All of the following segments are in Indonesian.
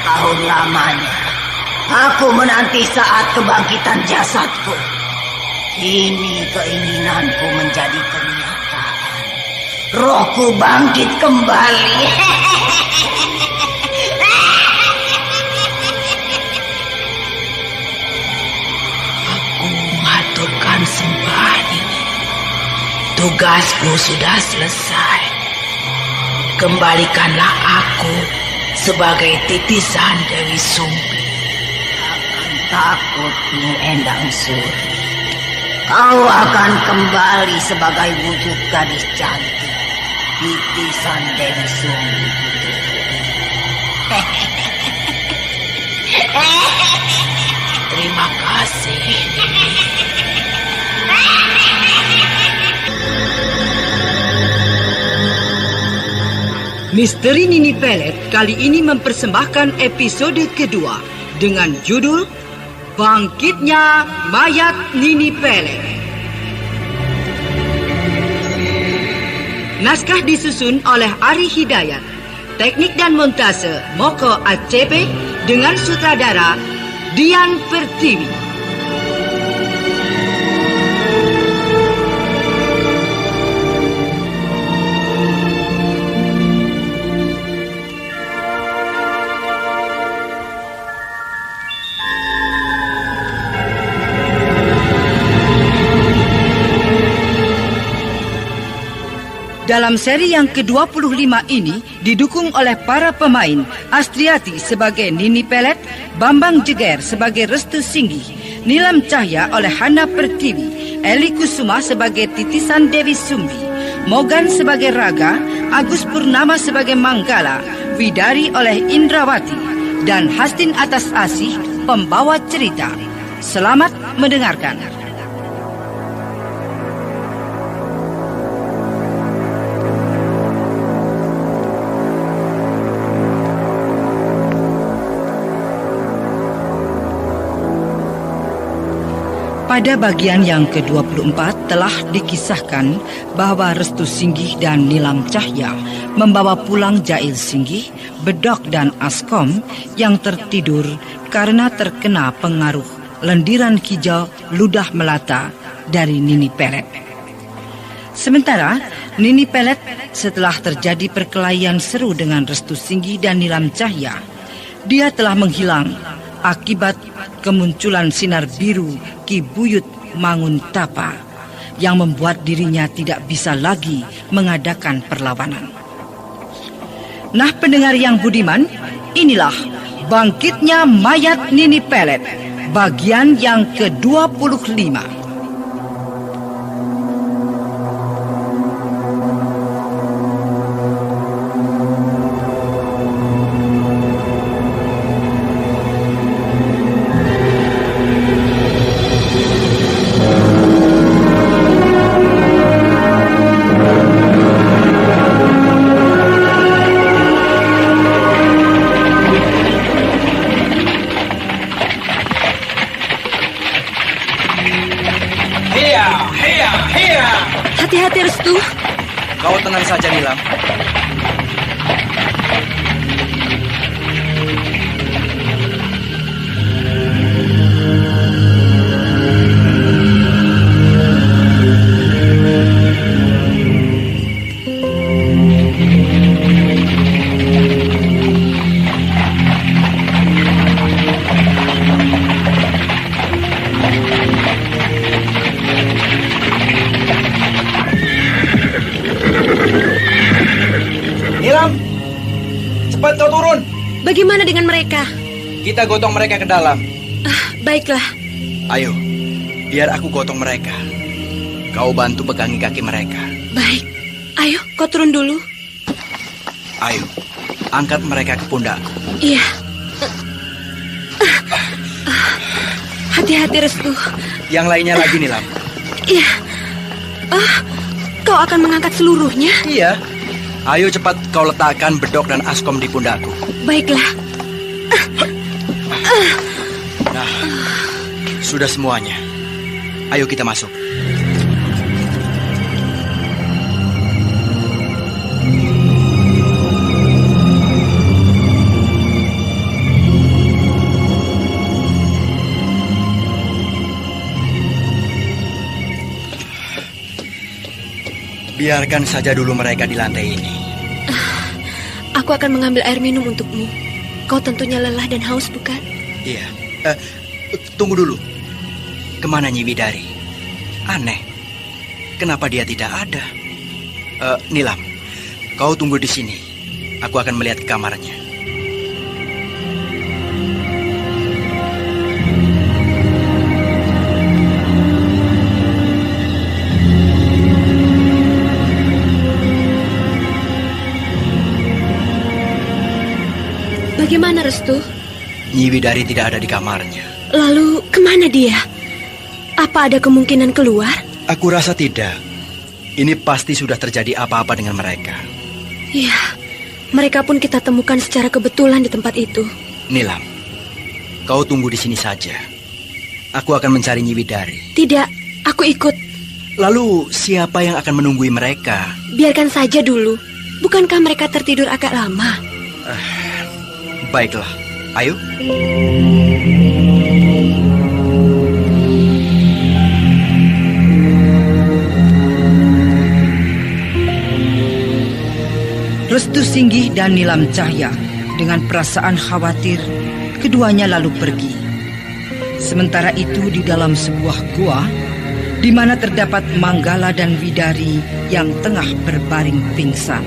tahun lamanya aku menanti saat kebangkitan jasadku. Kini keinginanku menjadi kenyataan. Rohku bangkit kembali. Aku maturkan sembah ini. Tugasku sudah selesai. Kembalikanlah aku sebagai titisan Dewi Sumbi. Akan takut, Nyi Endang Suri. Kau akan kembali sebagai wujud gadis cantik, titisan Dewi Sumbi. Terima kasih, Nini. Misteri Nini Pelet kali ini mempersembahkan episode kedua dengan judul Bangkitnya Mayat Nini Pelet. Naskah disusun oleh Ari Hidayat, teknik dan montase Moko ACP dengan sutradara Dian Pertiwi. Dalam seri yang ke-25 ini didukung oleh para pemain Astriati sebagai Nini Pelet, Bambang Jeger sebagai Restu Singgih, Nilam Cahya oleh Hana Pertiwi, Eli Kusuma sebagai titisan Dewi Sumbi, Mogan sebagai Raga, Agus Purnama sebagai Manggala, Widari oleh Indrawati, dan Hastin Atas Asih pembawa cerita. Selamat mendengarkan. Pada bagian yang ke-24 telah dikisahkan bahwa Restu Singgih dan Nilam Cahya membawa pulang Jail Singgih, Bedok dan Askom yang tertidur karena terkena pengaruh lendiran hijau ludah melata dari Nini Pelet. Sementara Nini Pelet setelah terjadi perkelahian seru dengan Restu Singgih dan Nilam Cahya, dia telah menghilang akibat kemunculan sinar biru Ki Buyut Manguntapa yang membuat dirinya tidak bisa lagi mengadakan perlawanan. Nah, pendengar yang budiman, inilah Bangkitnya Mayat Nini Pelet, bagian yang ke-25. Hati-hati, Restu. Kau tenang saja, Nilam. Cepat kau turun. Bagaimana dengan mereka? Kita gotong mereka ke dalam. Baiklah. Ayo, biar aku gotong mereka. Kau bantu pegangi kaki mereka. Baik. Ayo, kau turun dulu. Ayo, angkat mereka ke pundakku. Iya. Hati-hati, Restu. Yang lainnya lagi, Nilam. Iya. Kau akan mengangkat seluruhnya? Iya. Ayo cepat kau letakkan Bedok dan Askom di pundakku. Baiklah. Nah, sudah semuanya. Ayo kita masuk. Biarkan saja dulu mereka di lantai ini. Aku akan mengambil air minum untukmu. Kau tentunya lelah dan haus, bukan? Iya. Tunggu dulu. Kemana Nyi Widari? Aneh. Kenapa dia tidak ada? Nilam, kau tunggu di sini. Aku akan melihat ke kamarnya. Bagaimana, Restu? Nyi Widari tidak ada di kamarnya. Lalu, kemana dia? Apa ada kemungkinan keluar? Aku rasa tidak. Ini pasti sudah terjadi apa-apa dengan mereka. Iya, mereka pun kita temukan secara kebetulan di tempat itu. Nilam, kau tunggu di sini saja. Aku akan mencari Nyi Widari. Tidak, aku ikut. Lalu, siapa yang akan menunggui mereka? Biarkan saja dulu. Bukankah mereka tertidur agak lama? Baiklah, ayo. Restu Singgih dan Nilam Cahya dengan perasaan khawatir, keduanya lalu pergi. Sementara itu di dalam sebuah gua, di mana terdapat Manggala dan Widari yang tengah berbaring pingsan.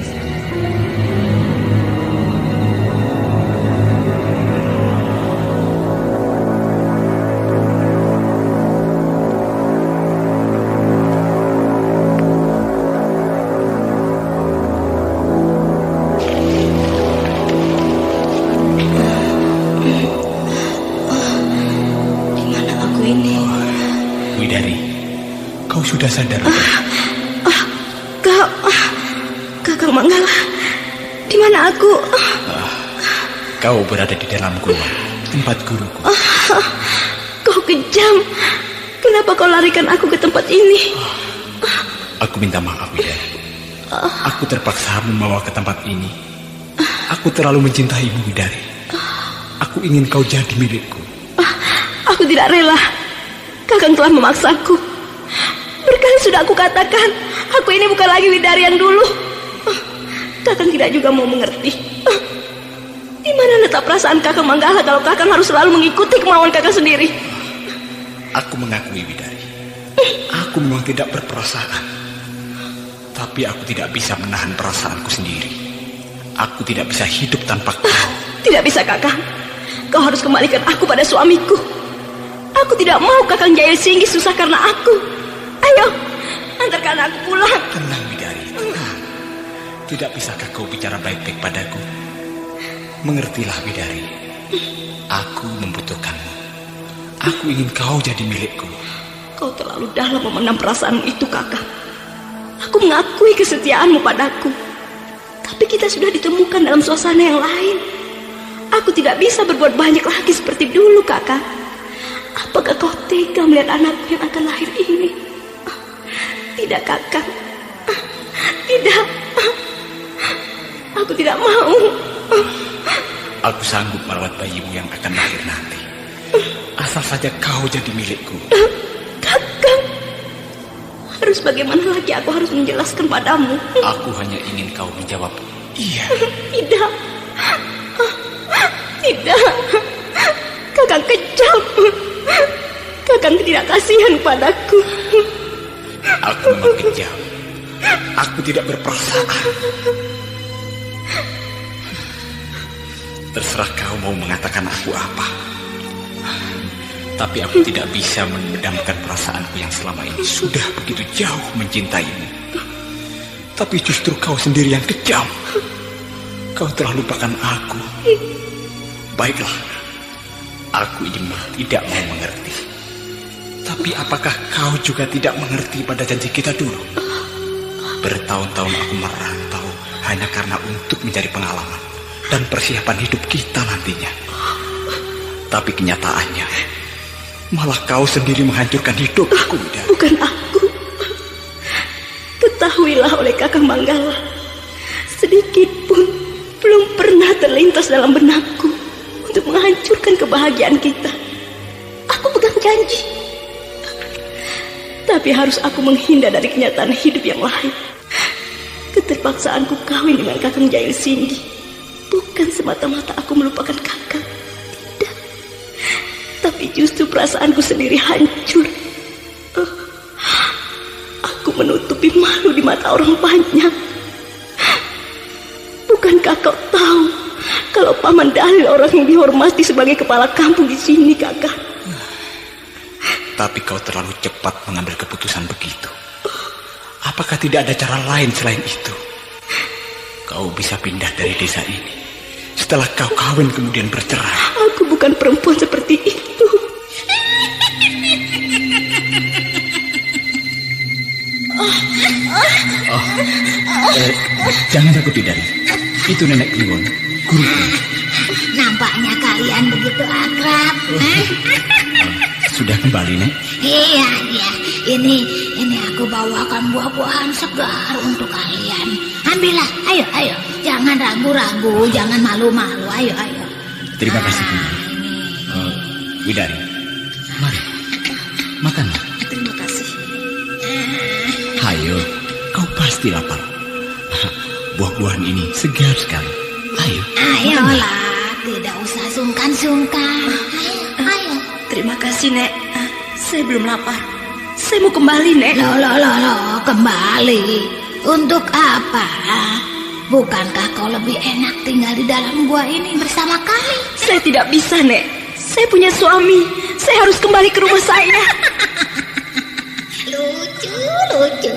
Sudah sadar? Kakang Manggala, di mana aku? Kau berada di dalam gua, tempat guruku. Kau kejam. Kenapa kau larikan aku ke tempat ini? Aku minta maaf, Widari. Aku terpaksa membawa ke tempat ini. Aku terlalu mencintaimu, Widari. Aku ingin kau jadi milikku. Aku tidak rela. Kakang telah memaksaku. Berkali sudah aku katakan, aku ini bukan lagi Widari yang dulu. Kakang tidak juga mau mengerti. Di mana letak perasaan Kakang Manggala kalau Kakang harus selalu mengikuti kemauan Kakang sendiri? Aku mengakui, Widari. Aku memang tidak berperasaan. Tapi aku tidak bisa menahan perasaanku sendiri. Aku tidak bisa hidup tanpa kau. Tidak bisa, Kakang. Kau harus kembalikan aku pada suamiku. Aku tidak mau Kakang Jail Singgih susah karena aku. Ayo, antarkan aku pulang. Tenang, Widari, tenang. Tidak bisakah kau bicara baik-baik padaku? Mengertilah, Widari. Aku membutuhkanmu. Aku ingin kau jadi milikku. Kau terlalu dalam memendam perasaanmu itu, Kakak. Aku mengakui kesetiaanmu padaku. Tapi kita sudah ditemukan dalam suasana yang lain. Aku tidak bisa berbuat banyak lagi seperti dulu, Kakak. Apakah kau tega melihat anakku yang akan lahir ini? Tidak, Kakak. Tidak. Aku tidak mau. Aku sanggup merawat bayimu yang akan lahir nanti. Asal saja kau jadi milikku. Kakak, harus bagaimana lagi aku harus menjelaskan padamu? Aku hanya ingin kau menjawab iya. Tidak. Tidak. Kakak kejam. Kakak tidak kasihan padaku. Aku memang kejam. Aku tidak berperasaan. Terserah kau mau mengatakan aku apa. Tapi aku tidak bisa memendamkan perasaanku yang selama ini sudah begitu jauh mencintaimu. Tapi justru kau sendiri yang kejam. Kau telah lupakan aku. Baiklah, aku ini tidak mau mengerti. Tapi apakah kau juga tidak mengerti pada janji kita dulu? Bertahun-tahun aku merantau hanya karena untuk mencari pengalaman dan persiapan hidup kita nantinya. Tapi kenyataannya, malah kau sendiri menghancurkan hidupku. Bukan aku. Ketahuilah oleh Kakang Manggala, sedikit pun belum pernah terlintas dalam benakku untuk menghancurkan kebahagiaan kita. Aku pegang janji. Tapi harus aku menghindar dari kenyataan hidup yang lain. Keterpaksaanku kawin dengan Kakang Jail Singgi bukan semata-mata aku melupakan Kakang. Tidak. Tapi justru perasaanku sendiri hancur. Aku menutupi malu di mata orang banyak. Bukankah kau tahu kalau Paman Dalil orang yang dihormati sebagai kepala kampung di sini, Kakak? Tapi kau terlalu cepat mengambil keputusan begitu. Apakah tidak ada cara lain selain itu? Kau bisa pindah dari desa ini setelah kau kawin kemudian bercerai. Aku bukan perempuan seperti itu. Jangan takut, Widari. Itu Nenek Kliwon, guruku. Nampaknya kalian begitu akrab. Sudah kembali, Nek? Iya. Ini aku bawakan buah-buahan segar untuk kalian. Ambillah, ayo. Jangan ragu-ragu, jangan malu-malu. Ayo. Terima kasih, Guru. Widari, mari, makanlah. Terima kasih. Ayo, kau pasti lapar. Buah-buahan ini segar sekali. Ayolah, tidak usah sungkan-sungkan. Ayo. Terima kasih, Nek. Saya belum lapar. Saya mau kembali, Nek. Loh, kembali. Untuk apa? Bukankah kau lebih enak tinggal di dalam gua ini bersama kami? Saya tidak bisa, Nek. Saya punya suami. Saya harus kembali ke rumah saya. Lucu.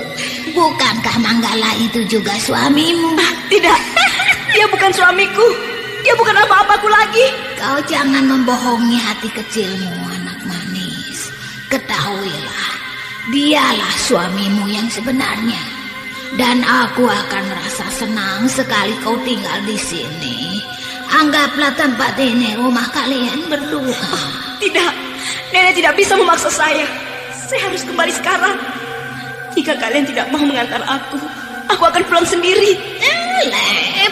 Bukankah Manggala itu juga suamimu? Tidak. Dia bukan suamiku. Dia bukan apa-apaku lagi. Kau jangan membohongi hati kecilmu, anak manis. Ketahuilah, dialah suamimu yang sebenarnya. Dan aku akan merasa senang sekali kau tinggal di sini. Anggaplah tempat ini rumah kalian berdua. Tidak, Nenek tidak bisa memaksa saya. Saya harus kembali sekarang. Jika kalian tidak mau mengantar aku akan pulang sendiri.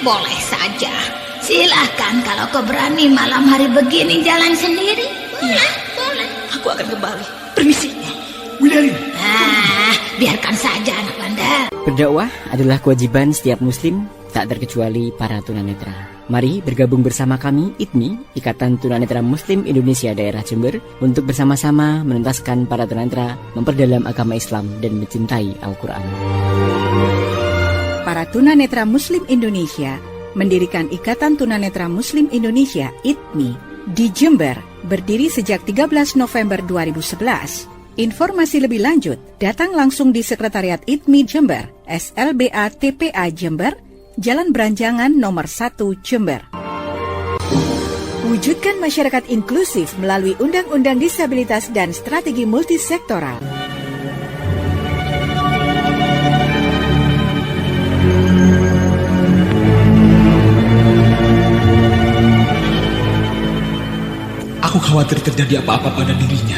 Boleh saja. Silahkan kalau kau berani malam hari begini jalan sendiri. Boleh. Aku akan kembali. Permisi. Widari. Biarkan saja anak bandar. Berdakwah adalah kewajiban setiap muslim, tak terkecuali para tunanetra. Mari bergabung bersama kami, ITMI, Ikatan Tunanetra Muslim Indonesia Daerah Jember, untuk bersama-sama menuntaskan para tunanetra memperdalam agama Islam dan mencintai Al-Quran. Para tunanetra Muslim Indonesia mendirikan Ikatan Tunanetra Muslim Indonesia (ITMI) di Jember, berdiri sejak 13 November 2011. Informasi lebih lanjut, datang langsung di Sekretariat ITMI Jember, SLBA TPA Jember, Jalan Beranjangan nomor 1 Jember. Wujudkan masyarakat inklusif melalui Undang-Undang Disabilitas dan Strategi Multisektoral. Aku khawatir terjadi apa-apa pada dirinya.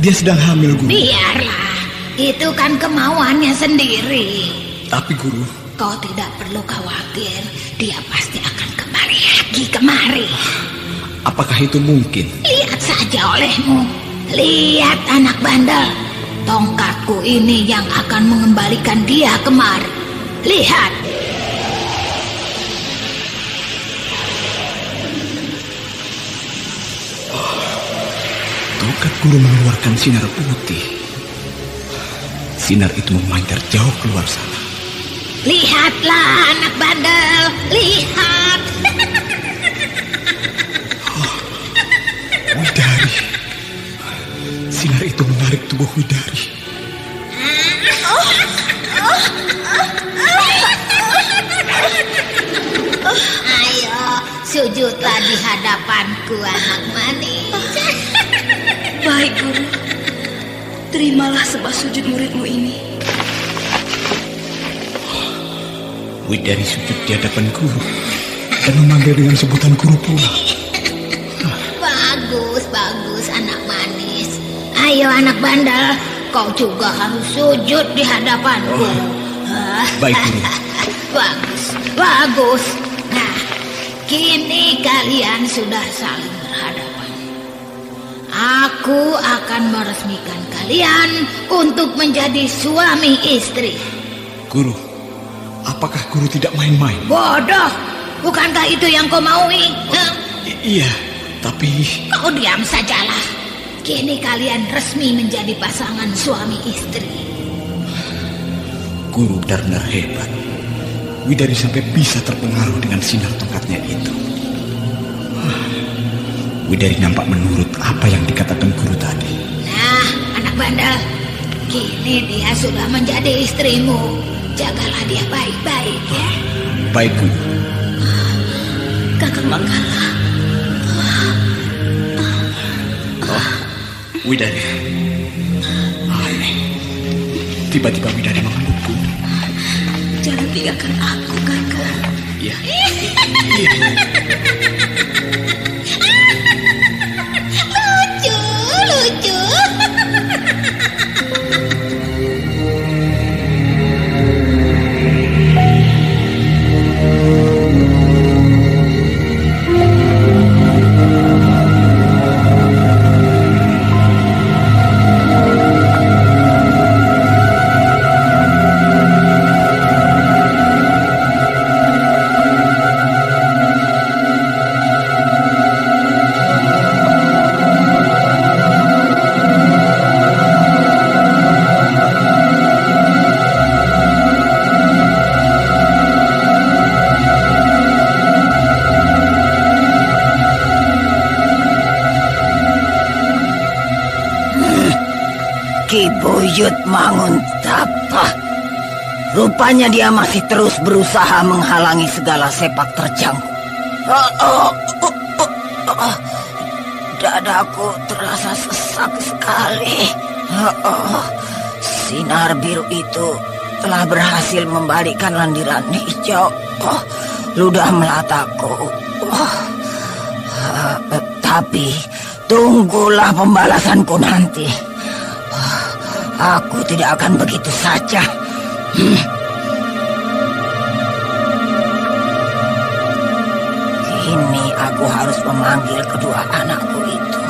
Dia sedang hamil, Guru. Biarlah, itu kan kemauannya sendiri. Tapi, Guru, kau tidak perlu khawatir. Dia pasti akan kembali lagi kemari. apakah itu mungkin? Lihat saja olehmu. Lihat anak bandel. Tongkatku ini yang akan mengembalikan dia kemari. Lihat. Tongkat guru mengeluarkan sinar putih. Sinar itu memancar jauh keluar sana. Lihatlah anak bandel. Lihat. Widari. Sinar itu menarik tubuh Widari. Ayo, sujudlah di hadapanku anak manis. Baik, Guru. Terimalah sembah sujud muridmu ini. Widari sujud di hadapan guru dan memanggil dengan sebutan guru pula. Bagus anak manis. Ayo anak bandel, kau juga harus sujud di hadapanku. Baik, Guru. Bagus. Nah, kini kalian sudah saling berhadapan. Aku akan meresmikan kalian untuk menjadi suami istri. Guru, Apakah guru tidak main-main? Bodoh, bukankah itu yang kau maui? Iya, tapi... Kau diam sajalah. Kini kalian resmi menjadi pasangan suami istri. Guru benar-benar hebat. Widari sampai bisa terpengaruh dengan sinar tongkatnya itu. Widari nampak menurut apa yang dikatakan guru tadi. Nah, anak bandel, kini dia sudah menjadi istrimu. Jagalah dia baik-baik ya. Baik, Guru. Kakang Manggala. Widari. Aneh. Tiba-tiba Widari memelukku. Jangan tinggalkan aku, Kakang. Iya. Lucu. Ki Buyut Manguntapa. Rupanya dia masih terus berusaha menghalangi segala sepak terjangku. Dadaku terasa sesak sekali. Sinar biru itu telah berhasil membalikkan landiran hijau. Ludah melataku. Tapi tunggulah pembalasanku nanti. Aku tidak akan begitu saja. Kini aku harus memanggil kedua anakku itu.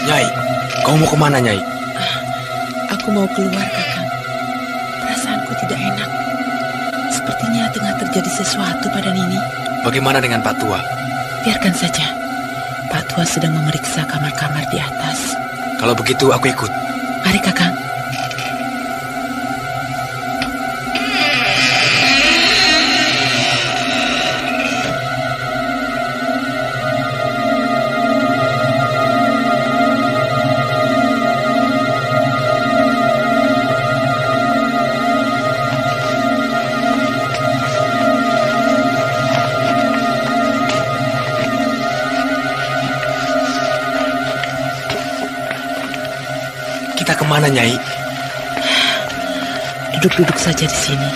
Nyai, kau mau kemana, Nyai? Aku mau keluar, Kakang. Perasaanku tidak enak. Sepertinya tengah terjadi sesuatu pada Nini. Bagaimana dengan Pak Tua? Biarkan saja. Pak Tua sedang memeriksa kamar-kamar di atas. Kalau begitu aku ikut. Mari, Kakang. Kita kemana, Nyai? Duduk-duduk saja di sini.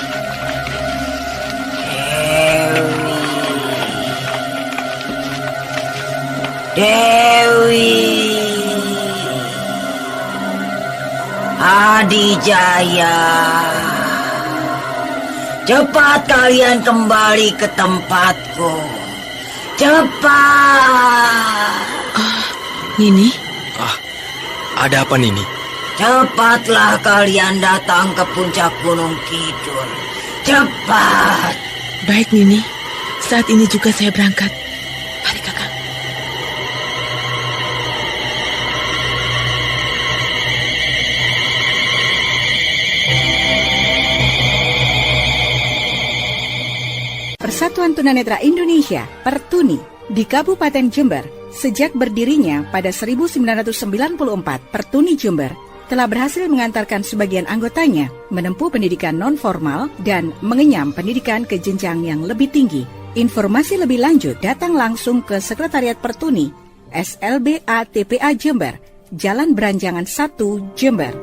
Dewi Adijaya, cepat kalian kembali ke tempatku. Cepat. Nini? Ada apa, Nini? Cepatlah kalian datang ke puncak Gunung Kidul. Cepat. Baik, Nini. Saat ini juga saya berangkat. Mari, Kakang. Persatuan Tunanetra Indonesia, Pertuni, di Kabupaten Jember, sejak berdirinya pada 1994, Pertuni Jember telah berhasil mengantarkan sebagian anggotanya menempuh pendidikan non-formal dan mengenyam pendidikan ke jenjang yang lebih tinggi. Informasi lebih lanjut datang langsung ke Sekretariat Pertuni, SLBA TPA Jember, Jalan Beranjangan 1, Jember.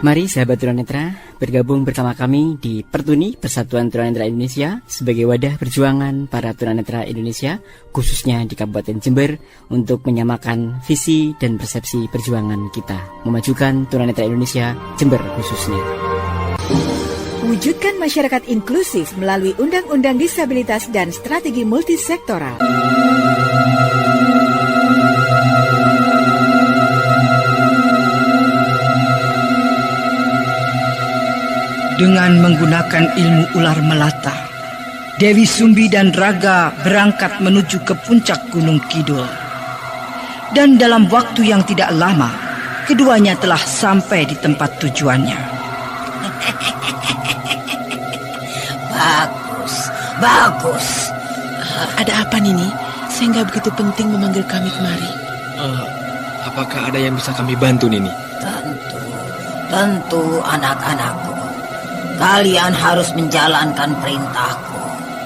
Mari sahabat tunanetra bergabung bersama kami di Pertuni Persatuan Tunanetra Indonesia sebagai wadah perjuangan para tunanetra Indonesia khususnya di Kabupaten Jember untuk menyamakan visi dan persepsi perjuangan kita memajukan tunanetra Indonesia Jember khususnya. Wujudkan masyarakat inklusif melalui Undang-Undang Disabilitas dan Strategi Multisektoral. Dengan menggunakan ilmu ular melata, Dewi Sumbi dan Raga berangkat menuju ke puncak Gunung Kidul. Dan dalam waktu yang tidak lama, keduanya telah sampai di tempat tujuannya. Bagus. Ada apa, Nini? Saya nggak begitu penting memanggil kami kemari. Apakah ada yang bisa kami bantu, Nini? Tentu anak-anakku. Kalian harus menjalankan perintahku.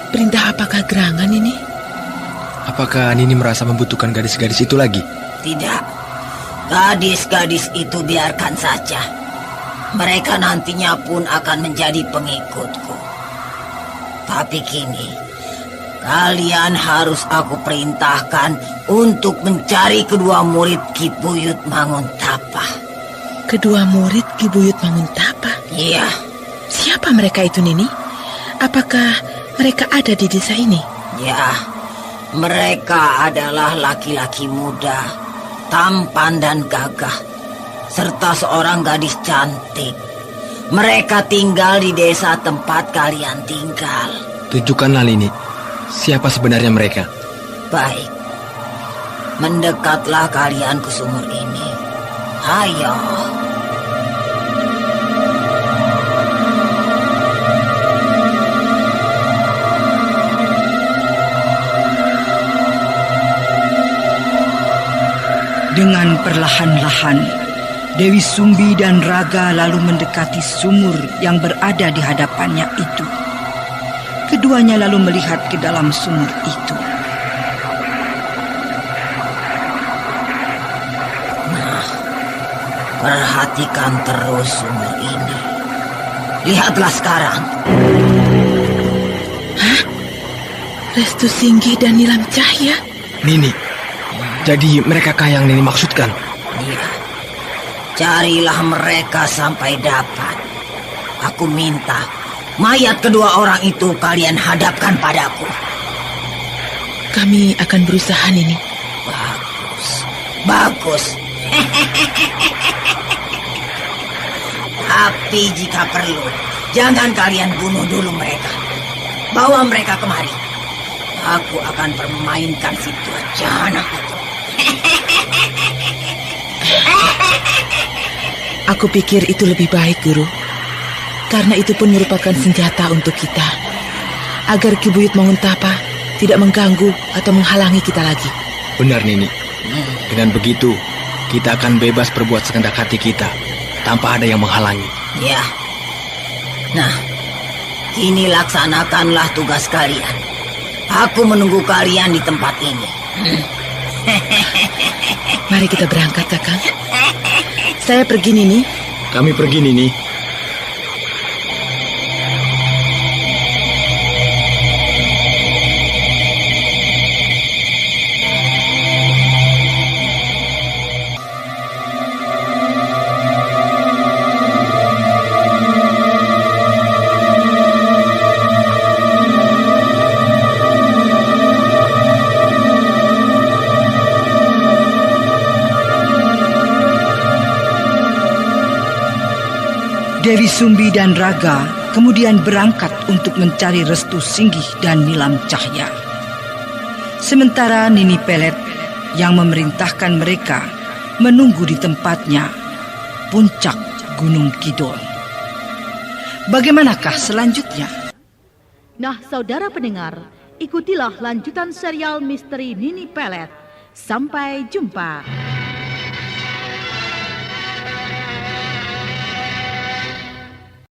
Perintah apakah gerangan ini? Apakah Nini merasa membutuhkan gadis-gadis itu lagi? Tidak. Gadis-gadis itu biarkan saja. Mereka nantinya pun akan menjadi pengikutku. Tapi kini, kalian harus aku perintahkan untuk mencari kedua murid Ki Buyut Manguntapa. Kedua murid Ki Buyut Manguntapa? Iya. Siapa mereka itu, Nini? Apakah mereka ada di desa ini? Ya, mereka adalah laki-laki muda, tampan dan gagah, serta seorang gadis cantik. Mereka tinggal di desa tempat kalian tinggal. Tunjukkanlah, Nini, siapa sebenarnya mereka? Baik, mendekatlah kalian ke sumur ini. Ayo. Dengan perlahan-lahan, Dewi Sumbi dan Raga lalu mendekati sumur yang berada di hadapannya itu. Keduanya lalu melihat ke dalam sumur itu. Nah, perhatikan terus sumur ini. Lihatlah sekarang. Hah? Restu Singgi dan Nilam Cahya? Nini, jadi merekakah yang Nini maksudkan? Iya. Carilah mereka sampai dapat. Aku minta mayat kedua orang itu kalian hadapkan padaku. Kami akan berusaha, Nini. Bagus. Tapi jika perlu, jangan kalian bunuh dulu mereka. Bawa mereka kemari. Aku akan permainkan si Durjana itu. Aku pikir itu lebih baik, Guru. Karena itu pun merupakan senjata untuk kita. Agar Ki Buyut Manguntapa tidak mengganggu atau menghalangi kita lagi. Benar, Nini. Dengan begitu, kita akan bebas berbuat sekehendak hati kita, tanpa ada yang menghalangi. Ya. Nah, kini laksanakanlah tugas kalian. Aku menunggu kalian di tempat ini. Mari kita berangkat, Kakang. Saya pergi, Nini. Kami pergi, Nini. Dewi Sumbi dan Raga kemudian berangkat untuk mencari Restu Singgih dan Nilam Cahya. Sementara Nini Pelet yang memerintahkan mereka menunggu di tempatnya, puncak Gunung Kidul. Bagaimanakah selanjutnya? Nah, saudara pendengar, ikutilah lanjutan serial misteri Nini Pelet. Sampai jumpa.